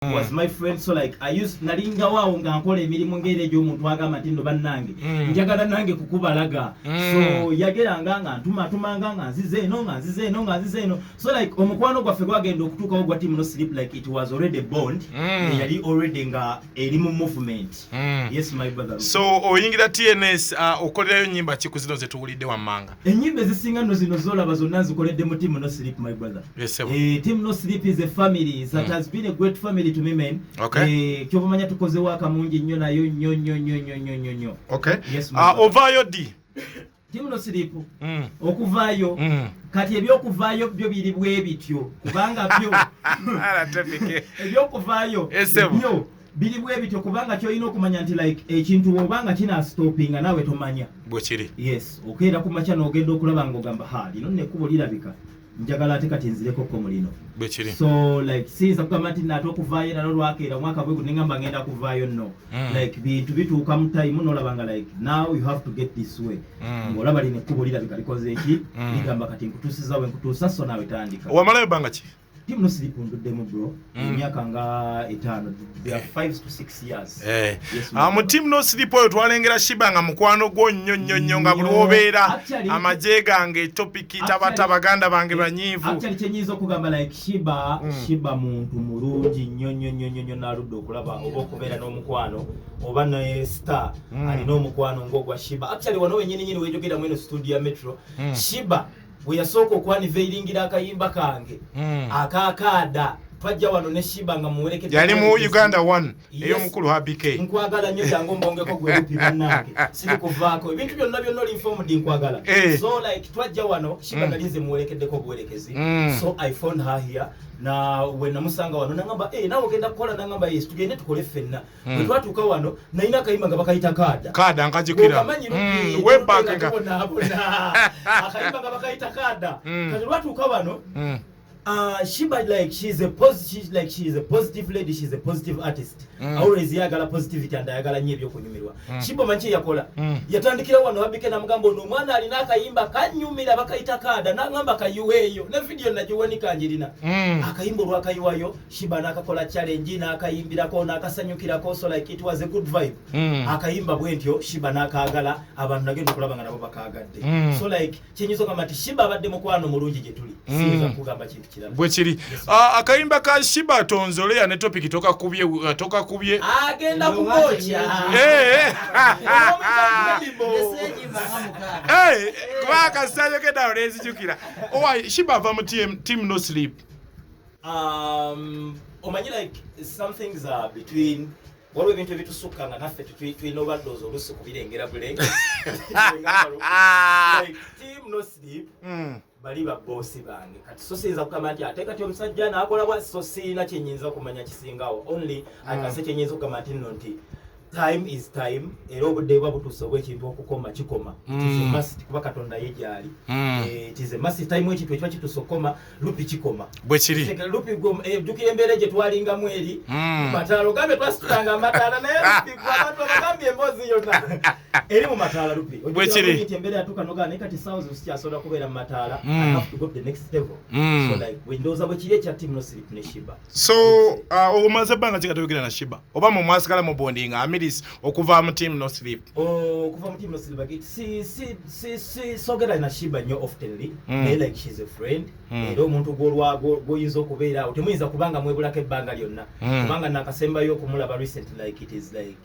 was my friend, so like I used nalinga wao nga nkola emirimu ngere gyo omuntu agamba ati ndo bannange njagala nange kukubalaga so yageranga nga ntuma nga nzize eno so like omukwano gwaffe gwagenda okutuukawo gwa team no sleep like it was already a bond yali already nga eri mu movement. Yes my brother. So oyingira TNS okolerayo nyimba ki kuzino ze tuwulidde wammanga? Enyimba ezisinga nno zino zolaba zonna zikoledde mu team no sleep my brother. Yes, team no sleep is a family that has been a great family to me man. Okay. Kyovumanya tukoze waka mungi nnyo nayo nnyo. Okay. Yes, ovaayo di team no sleep okuvaayo kati ebyokuvaayo byo biri bwe bityo kubanga byo ebyokuvaayo byo biri bwe bityo kubanga kyolina okumanya nti like ekintu obanga kina stoppinga nawe tomanya bwe kiri. Yes okeera kumacha n'ogenda okulaba ng'ogamba ha lino nekkubo lirabika njagala ate kati nzireko ko mulino bwe kiri. So like sinza kugamba nti nato okuvaayo nalo lwakeera mwaka bwe ningamba ngenda kuvaayo no like bintu bituuka mu time n'olabanga like now you have to get this way ng'olaba lino ekkubo lirabika likoze eki ligamba kati nkutuusiza we nkutuusa so nawe tandika. Wamalayo bbanga ki? Team no sleep nduddemu bro emyaka nga 5 to 6 years. Yes, mu team no sleep oyo twalengera Sheebah nga mukwano gwo nnyo nga buli obeera amaje gange topic tabata baganda bange banyivu. Actually chenyizo okugamba like Sheebah muntu mulungi nnyo naludde okulaba oba okubeera n'omukwano oba ne star alina omukwano ng'ogwa Sheebah. Actually wano wenyini wejogera mweno studio ya Metro Sheebah we yasoko okwanivalingira akayimba kange akakada twajja wano ne Sheebah nga muwerekeza yali mu Uganda 1 eyo mukulu HBK nkwagala nnyo jangu mbongeko gwe lupi bannange siri kuvaako ebintu byonna informed nkwagala so like twajja wano Sheebah nalinze muwerekeddeko obuwerekezi so I found her here na we namusanga wano nangamba nawe ogenda kukola nangamba yes tugende tukole ffenna bwe twatuuka wano nalina akayimba nga bakayita kada nkajukira webanga akayimba nga bakayita kada kati lwatuuka wano Sheebah like she is a positive lady, she's a positive artist. Always yagala positivity and ayagala nnyo ebyokunyumirwa. Sheebah manchi yakola yatandikira wano abike na mugambo no mwana alina akayimba kanyumira bakayita kada nangamba kayuweyo ne video nagiwanika njirina akayimbo lwakayiwayo Sheebah nakakola challenge nakayimbirako nakasanyukirako so like it was a good vibe akayimba bwentyo Sheebah nakagala abantu nagenda okulaba nga nabo bakagadde so like chenyizo kama ati Sheebah abadde mukwano mulungi gye tuli sinza kugamba kintu bwe kiri. Akayimba ka Sheebah tonzolea ne topic toka kubye agenda kukocha kwa kasayo keda orezi jukira Sheebah va mu team no sleep omanyi like some things are between waliwo ebintu ebitusukka nga naffe tulina obaddozi oluusi kubirengera bulenge like team no sleep bali ba boss bange kati so sinza kugamba nti ate kati omusajja n'akola bwa so sina kyenyinza kumanya kisingawo only akase kyenyinza kugamba nti nno nti time is time era obudde bwa butuusa obw'ekintu okukoma kikoma must kuba katonda ye gyali it is a must time ekintu ekiba kitusokoma lupi kikoma bwe kiri lupi jukira embeera gye twalingamu eri mataala ogambe twasitulanga amataala naye lupi abantu bagambye emboozi yonna eri mu mataala lupi bwe kiri embeera yatuuka nogaa naye kati sawuzi sikyasobola kubeera mu mataala I have to go to the next level so like wendooza bwe kiri ekya team no sleep ne Sheebah so omaze ebbanga ki katayogera na Sheebah oba mu mwasigala mu bondinga okuva mu team no sleep okuva mu team no sleep si sogera na Sheebah nnyo oftenly like she's a friend era omuntu gwoyinza okubeera temuyinza kubanga mwebulako ebbanga lyonna kubanga nakasembayo okumulaba recent like it is like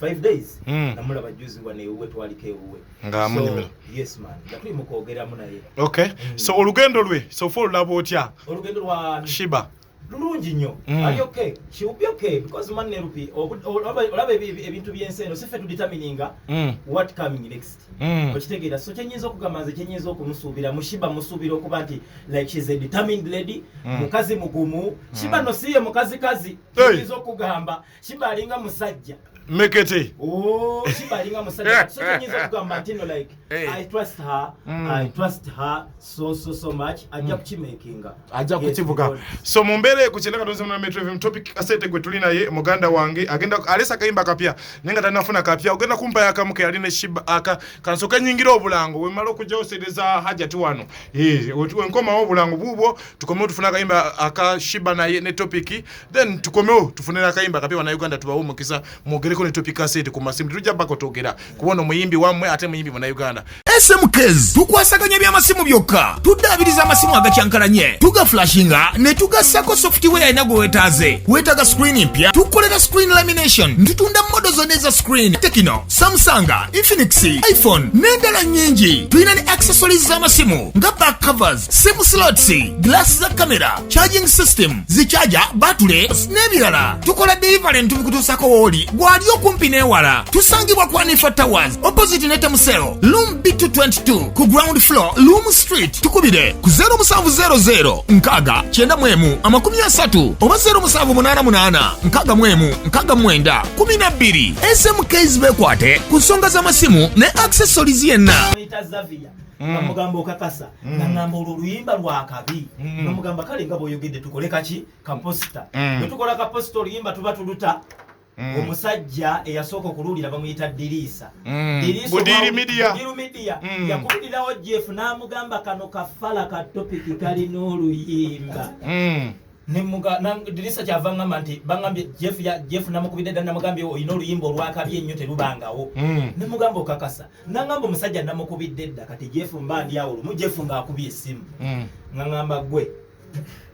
5 days namulaba juzi wane ewe twaliko ewuwe nga munyumira yes man natuli mukwogeramu naye okay so olugendo lwe so for labo otya olugendo lwa Sheebah lulungi nnyo ali okay she will be okay because man nerupi olaba ebintu byensi eno siffe tudetermininga what coming next okitegeera so kyenyinza okugamba nze kyenyinza okumusuubira mu Sheebah musuubira okuba nti like she's a determined lady mukazi mugumu Sheebah no siye mukazi kyenyinza okugamba Sheebah alinga musajja Mekete. Oh, Sheebah alinga musajja. So nyinza kugamba ntino like I trust her so much. Ajja kuchimakinga. Ajja kuchivuga. So mumbere kuchendeka tonze na Metro FM topic kasete gwe tulina ye muganda wange agenda alesa kayimba kapya nenga tanafuna kapya ogenda kumpa yakamuke aline Sheebah aka kansoka nyingira obulango we malo kujja osedeza haja tu wano wenkoma obulango bubwo tukomeo tufuna kayimba aka Sheebah na ye ne topic then tukomeo tufunira kayimba kapya wana Uganda tubawumukisa mugereko ne topic kasete ku masimu tujja bako togera kubona muyimbi wamwe ate muyimbi wana Uganda SMKs tukwasaganya byamasimu byokka tudabiriza amasimu agakyankalanye tuga flashinga ne tugasako software inago wetaga screen mpya tukolera screen lamination ntutunda modo zone za screen Tekino, Samsung, Infinix, iPhone n'endala nyingi tulina ne accessories z'amasimu nga back covers, sim slots, glass za camera, charging system, zichaja, battery n'ebirala tukola delivery ntubikutusako woli gwali okumpi n'ewala tusangibwa kwa Nifa Towers opposite Netemuseo Loom B222 ku ground floor Loom Street tukubire ku 0700 nkaga chenda mwemu amakumi asatu oba 0788 nkaga mwemu nkaga mwenda 12 SMKs bekwate ku nsonga z'amasimu ne accessories yenna Namugamba okakasa nangamba oluyimba lwakabi namugamba kale nga boyogedde tukole kaki ka poster tukola ka poster oluyimba tuba tuluta omusajja eyasooka okululira bamuyita Dirisa Budiri Media yakubulirawo Jeff n'amugamba kano kafala ka topic kali n'oluyimba Dirisa kyava ngamba nti bangambye Jeff namukubidde dda namugambye oyina oluyimba olwakabye ennyo terubangawo ne mugamba okakasa nangamba omusajja namukubidde dda kati Jeff mbandi awo lumu Jeff ng'akubye essimu ngamba gwe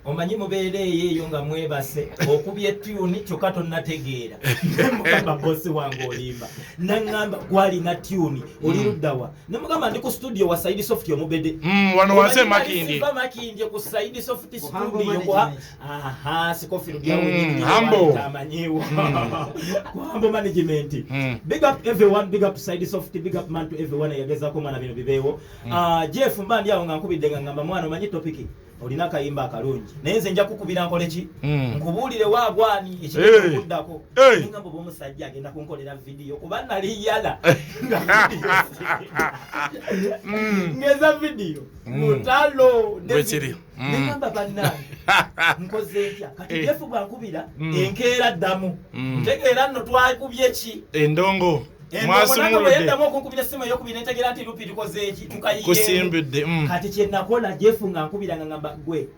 omanyi mubeere eyo nga mwebase okubye tune kyokka tonnategeera nemugamba bosi wange olimba nangamba gwalina tune oli luddawa nemugamba ndi ku studio wa Side Soft omubedde wano wanse Makindi ku Side Soft studio kwa sikofiru byawo nyingi amanyiwa Hambo management big up everyone, big up Side Soft, big up man to everyone yagezako mwana bino bibeewo Jeff mbandi awo nga nkubidde ngamba mwana omanyi topic olina kayimba akalungi naye nze nja kukubira nkole ki nkubuulire waagwani ekigenda okuddako ngamba bw'omusajja agenda kunkolera video kuba nali yala ngeza video mutalo ngamba bannange nkoze etya kati Jeff bwankubira enkeera ddamu ntegeera nno twakubye ki endongo kati kyenakola Jeff nga nkubira nga ngamba gwe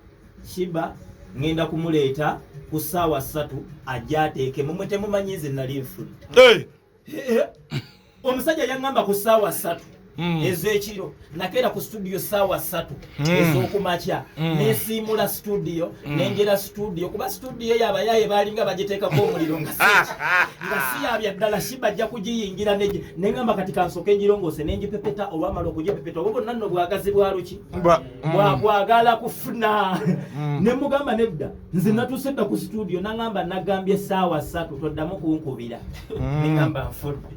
Sheebah ngenda kumuleeta ku ssaawa 3 ajja ateeke mumwe temumanyize nali nfudde omusajja yangamba ku ssaawa 3 ezekiro nakeera ku studio ssaawa 3 ez'okumakya nesiimula studio nenjera studio kuba studio eyo abayaye baalinga bagiteekako omuliro nga siyabya ddala Sheebah ajja kugiyingira nengamba kati kansooke engirongoose nenjipepeta olwamala okugipepeta obwo bonna nno bwagazi bwa luki bwagala kufuna nemugamba nedda nze natuuse dda ku studio nangamba nagambye ssaawa 3 toddamu kunkubira nengamba nfudde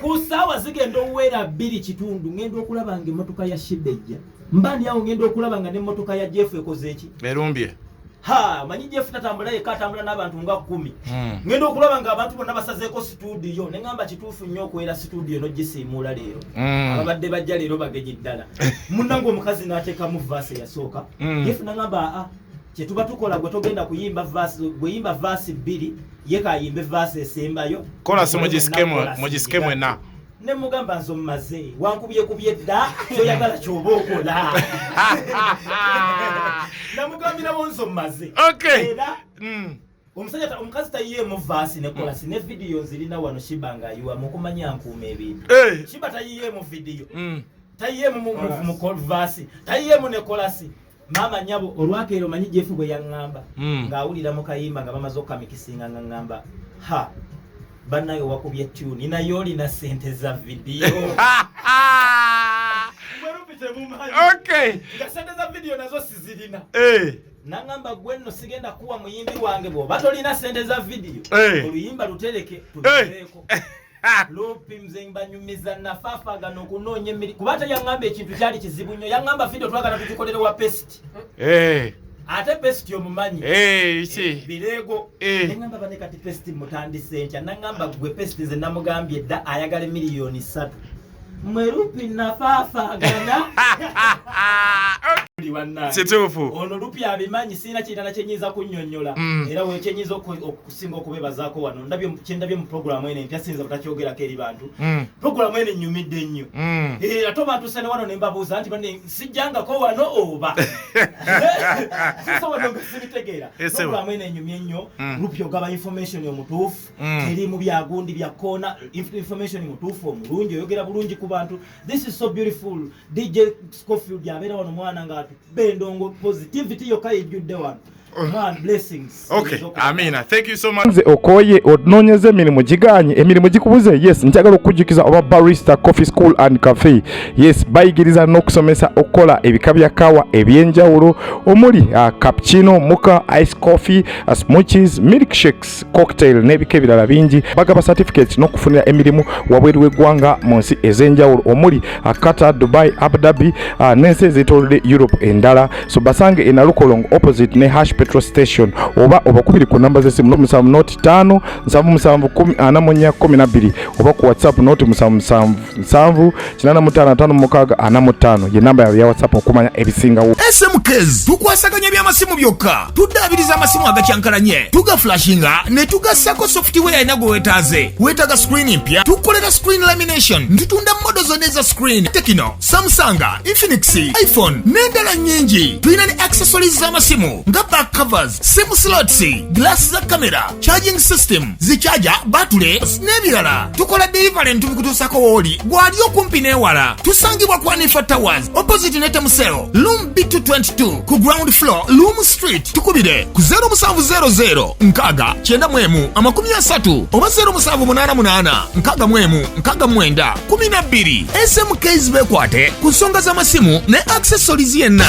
ku ssaawa zigenda okuwera 2 kitundu ngenda okulaba nga emmotoka ya Sheebah ejja mbandi awo ngenda okulaba nga n'emmotoka ya Jeff ekoze eki erumbye manyi Jeff tatambula yekka atambula n'abantu nga 10 ngenda okulaba nga abantu bonna basazeeko studio nengamba kituufu nnyo okwera studio n'ogisiimuula leero ababadde bajja leero bagenyi ddala munnange omukazi n'ateekamu vaasi eyasooka Jeff nangamba kyetuba tukola gwe togenda kuyimba vaasi gweyimba vaasi 2 ye kayimbe vaasi esembayo kola si mugisikemu enna nemugamba nzo mmaze wankubye dda kyoyagala kyoba okola namugambirawo nzo mmaze era omukazi tayiyeemu vaasi nekolasi ne vidiyo nzirina wano Sheebah ng'ayiwamu okumanya nkuuma ebintu Sheebah tayiyeemu vidiyo tayiyeemu mu vaasi tayiyeemu ne kolasi maama nyabo olwakeero manyi Jeff bwe yaŋŋamba ng'awulira mu kayimba nga bamaze okukamikisinga nga ŋŋamba bannayo wakubye tune naye olina ssente za vidiyo nga ssente za vidiyo nazo sizirina nangamba gwe nno sigenda kuwa muyimbi wange bw'oba tolina ssente za vidiyo oluyimba lutereke tuluteeko lupi nze mbanyumiza nafaafagana okunoonya emirimu kuba tayaŋŋamba ekintu kyali kizibu nnyo yaŋŋamba vidiyo twagala tugikolere wa pesiti ate pesti omumanyi birego nengamba bane kati pesti mutandise ntya nangamba gwe pesti nze namugambye dda ayagala miliyoni 3 mwerupi nafaafagana kituufu ono lupi abimanyi sina kirala kyenyiza kunnyonnyola era wekyenyiza okusinga okubebazaako wano kyendabye mu programu ene mpya sinza butakyogerako eri bantu programu ene nnyumidde nnyo ate bantusane wano ne mbabuuza nti bane sijjangako wano oba wano ngasibitegeera programu ene enyumye nnyo lupi ogaba information omutuufu teri mu byagundi byakoona information mutuufu omulungi oyogera bulungi ku bantu. This is so beautiful. DJ Scofield yabeera wano mwana nga bendongo positivity yokka ejjudde wano. Man, blessings. Okay, Amina. Thank you so much. Nze okoye ononyeze emirimu giganye emirimu gikubuze. Yes, njagala okujjukiza oba Barista Coffee School and Cafe. Yes, bayigiriza n'okusomesa okukola ebika bya kawa ebyenjawulo omuli cappuccino, mocha, ice coffee, smoothies, milkshakes, cocktail n'ebika ebirala bingi. Bagaba certificates n'okufunira emirimu wabweru w'eggwanga mu nsi ez'enjawulo omuli Qatar, Dubai, Abu Dhabi n'ensi ez'etoolodde Europe endala. So basange e Nalukolongo opposite ne Hash petrol station oba obakubiri ku namba z'essimu 07 5 oba ku WhatsApp 07 ye namba ya WhatsApp okumanya ebisingawo. SMKs tukwasaganya ebyamasimu byokka tuddaabiriza amasimu agakyankalanye tugaflashinga ne tugassako software ena gwe weetaaze. Weetaaga screen mpya tukolera screen lamination ntutunda modo zonna eza screen Tekino, Samsung, Infinix, iPhone n'endala nnyingi. Tulina ne accessories z'amasimu nga back covers, SIM slots, glass za camera, charging system, zichaja, battery n'ebirala. Tukola delivery ntubikutuusako wooli gwali okumpi n'ewala. Tusangibwa ku Anifa Towers opposite Netemuseo Loom B222 ku ground floor Loom Street. Tukubire ku 0700 nkaga 91 oba 0788 nkaga 12. SMKs bekwate ku nsonga z'amasimu ne accessories yenna.